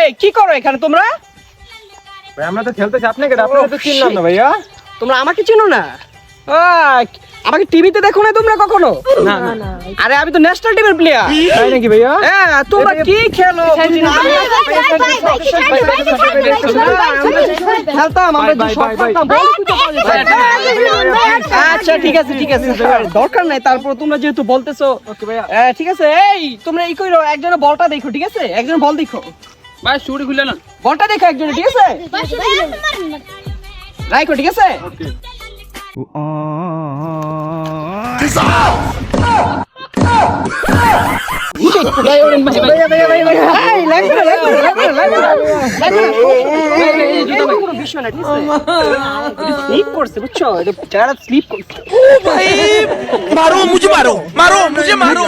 এই কি করো এখানে তোমরা? ভাই আমরা তো খেলতেছি, আপনাকে আপনাকে তো চিনলাম না ভাইয়া। তোমরা আমাকে চিনো না? আমাকে টিভিতে দেখো না তোমরা কখনো? না না আরে আমি তো ন্যাশনাল টিমের প্লেয়ার। তাই নাকি ভাইয়া? হ্যাঁ, তোমরা কি খেলো বুঝি না। খেলতাম আমরা, যে শট করতাম বল কুইতে পাওয়া যেত। আচ্ছা ঠিক আছে দরকার নাই। তারপর তোমরা যেহেতু বলতেছো, ওকে ভাইয়া। ঠিক আছে। এই তোমরা এই কইরো, একজনের বলটা দেখো, ঠিক আছে? একজন বল দেখো, ভাই শুরু খুলে না। বলটা দেখো একজনের, ঠিক আছে? রাইখো, ঠিক আছে? मारो मुझे मारो मारो मुझे मारो।